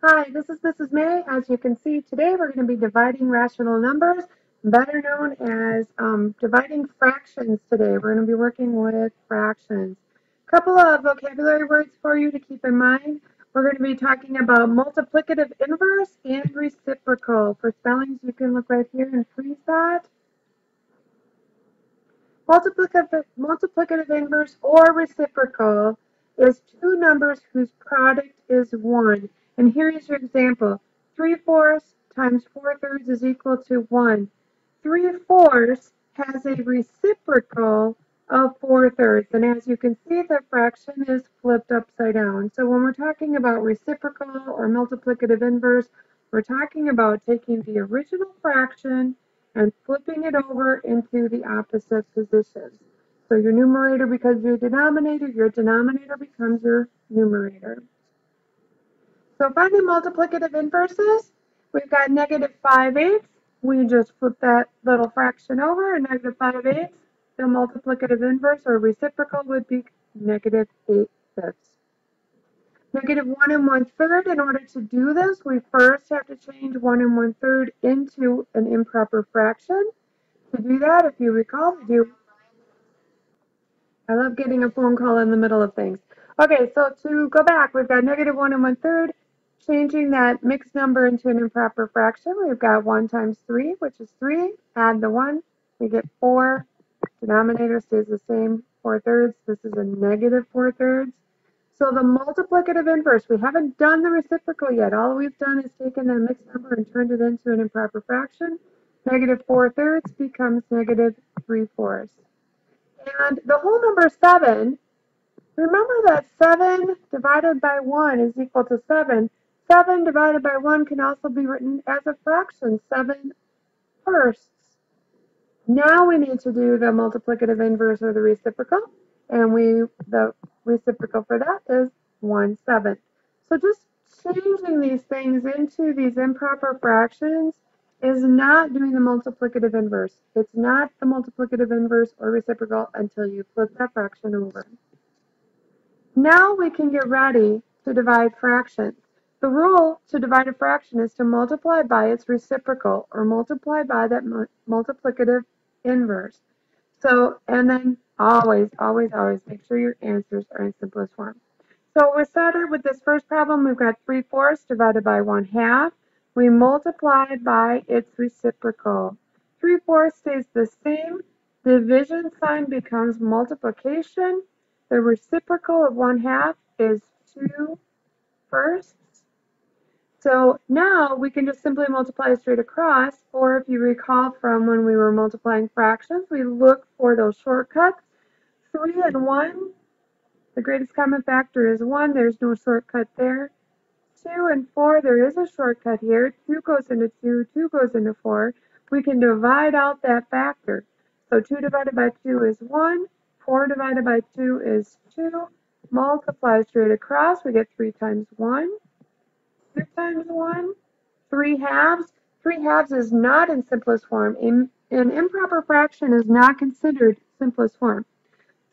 Hi, this is Mrs. May. As you can see, today we're going to be dividing rational numbers, better known as dividing fractions today. We're going to be working with fractions. A couple of vocabulary words for you to keep in mind. We're going to be talking about multiplicative inverse and reciprocal. For spellings, you can look right here and freeze that. Multiplicative inverse or reciprocal is two numbers whose product is 1. And here is your example. 3/4 times 4/3 is equal to 1. 3/4 has a reciprocal of 4/3. And as you can see, the fraction is flipped upside down. So when we're talking about reciprocal or multiplicative inverse, we're talking about taking the original fraction and flipping it over into the opposite positions. So your numerator becomes your denominator becomes your numerator. So finding multiplicative inverses, we've got -5/8. We just flip that little fraction over, and -5/8. The multiplicative inverse or reciprocal would be -8/5. -1 1/3. In order to do this, we first have to change 1 1/3 into an improper fraction. To do that, if you recall, I love getting a phone call in the middle of things. Okay, so to go back, we've got -1 1/3. Changing that mixed number into an improper fraction, we've got 1 times 3, which is 3. Add the 1, we get 4. Denominator stays the same, 4/3. This is a -4/3. So the multiplicative inverse, we haven't done the reciprocal yet. All we've done is taken that mixed number and turned it into an improper fraction. -4/3 becomes -3/4. And the whole number 7, remember that 7 divided by 1 is equal to 7. 7 divided by 1 can also be written as a fraction, 7/1. Now we need to do the multiplicative inverse or the reciprocal, and the reciprocal for that is 1/7. So just changing these things into these improper fractions is not doing the multiplicative inverse. It's not the multiplicative inverse or reciprocal until you flip that fraction over. Now we can get ready to divide fractions. The rule to divide a fraction is to multiply by its reciprocal or multiply by that multiplicative inverse. So, and then always make sure your answers are in simplest form. So we started with this first problem. We've got 3/4 divided by 1/2. We multiply by its reciprocal. 3/4 stays the same. Division sign becomes multiplication. The reciprocal of 1/2 is 2/1. So now we can just simply multiply straight across, or if you recall from when we were multiplying fractions, we look for those shortcuts. 3 and 1, the greatest common factor is 1, there's no shortcut there. 2 and 4, there is a shortcut here. 2 goes into 2, 2 goes into 4. We can divide out that factor. So 2 divided by 2 is 1, 4 divided by 2 is 2. Multiply straight across, we get 3 times 1. 2 times 1, 3/2. 3/2 is not in simplest form. An improper fraction is not considered simplest form.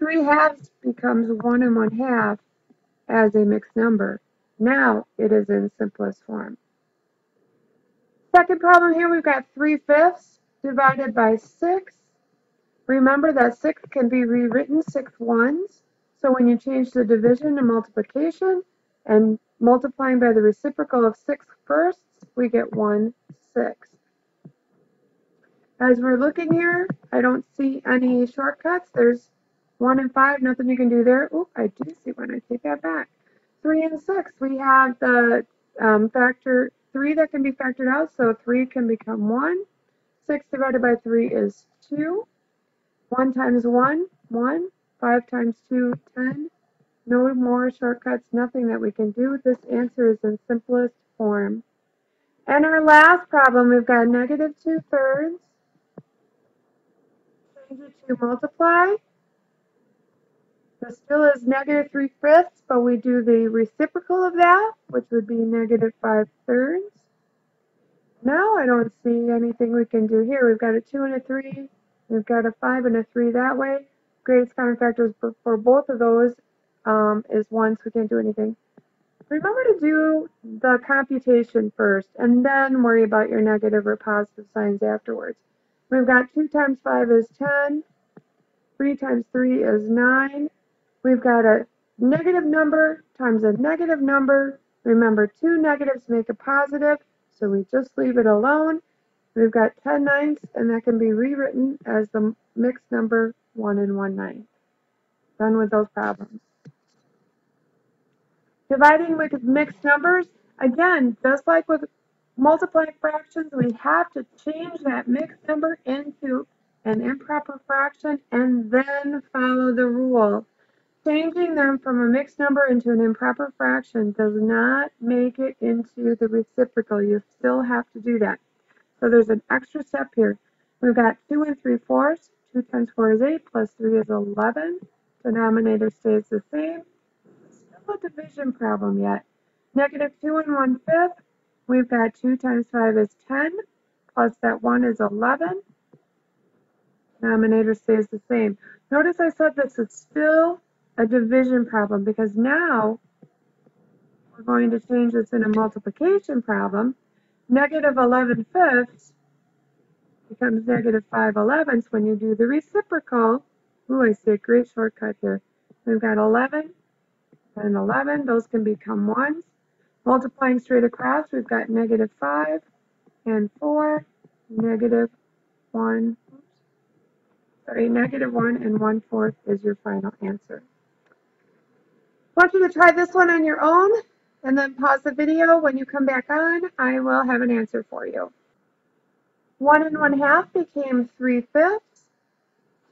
3/2 becomes 1 1/2 as a mixed number. Now it is in simplest form. Second problem here, we've got 3/5 divided by 6. Remember that 6 can be rewritten 6/1. So when you change the division to multiplication and multiplying by the reciprocal of 6/1, we get 1/6. As we're looking here, I don't see any shortcuts. There's 1 and 5, nothing you can do there. Oh, I do see one. I take that back. 3 and 6, we have the factor 3 that can be factored out, so 3 can become 1. 6 divided by 3 is 2. 1 times 1, 1. 5 times 2, 10. No more shortcuts, nothing that we can do. This answer is in simplest form. And our last problem, we've got -2/3. Change it to multiply. This still is -3/5, but we do the reciprocal of that, which would be -5/3. Now I don't see anything we can do here. We've got a 2 and a 3. We've got a 5 and a 3 that way. Greatest common factors for both of those is 1, so we can't do anything. Remember to do the computation first and then worry about your negative or positive signs afterwards. We've got 2 times 5 is 10, 3 times 3 is 9. We've got a negative number times a negative number. Remember, 2 negatives make a positive, so we just leave it alone. We've got 10/9, and that can be rewritten as the mixed number 1 and 1/9. Done with those problems. Dividing with mixed numbers, again, just like with multiplying fractions, we have to change that mixed number into an improper fraction and then follow the rule. Changing them from a mixed number into an improper fraction does not make it into the reciprocal. You still have to do that. So there's an extra step here. We've got 2 3/4. 2 times 4 is 8, plus 3 is 11. Denominator stays the same. Still a division problem yet. Negative 2 1/5. We've got 2 times 5 is 10, plus that 1 is 11. Denominator stays the same. Notice I said this is still a division problem because now we're going to change this in a multiplication problem. Negative 11/5 becomes negative 5/11 when you do the reciprocal. Ooh, I see a great shortcut here. We've got 11 and 11. Those can become 1s. Multiplying straight across, we've got negative 5 and 4, negative 1. Sorry, negative 1 and 1/4 is your final answer. I want you to try this one on your own and then pause the video. When you come back on, I will have an answer for you. 1 1/2 became 3/5.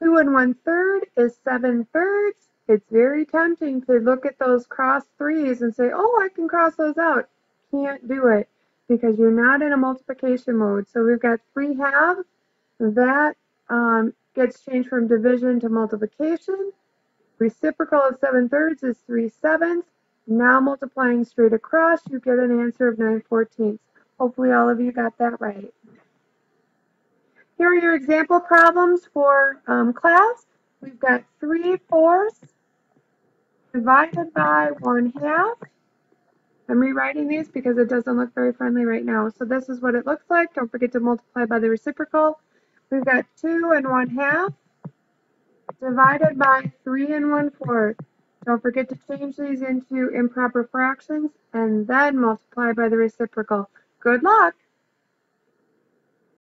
2 1/3 is 7/3. It's very tempting to look at those cross threes and say, oh, I can cross those out. Can't do it because you're not in a multiplication mode. So we've got 3/2. That gets changed from division to multiplication. Reciprocal of 7/3 is 3/7. Now multiplying straight across, you get an answer of 9/14. Hopefully all of you got that right. Here are your example problems for class. We've got 3/4 divided by 1/2. I'm rewriting these because it doesn't look very friendly right now. So this is what it looks like. Don't forget to multiply by the reciprocal. We've got 2 1/2 divided by 3 1/4. Don't forget to change these into improper fractions and then multiply by the reciprocal. Good luck!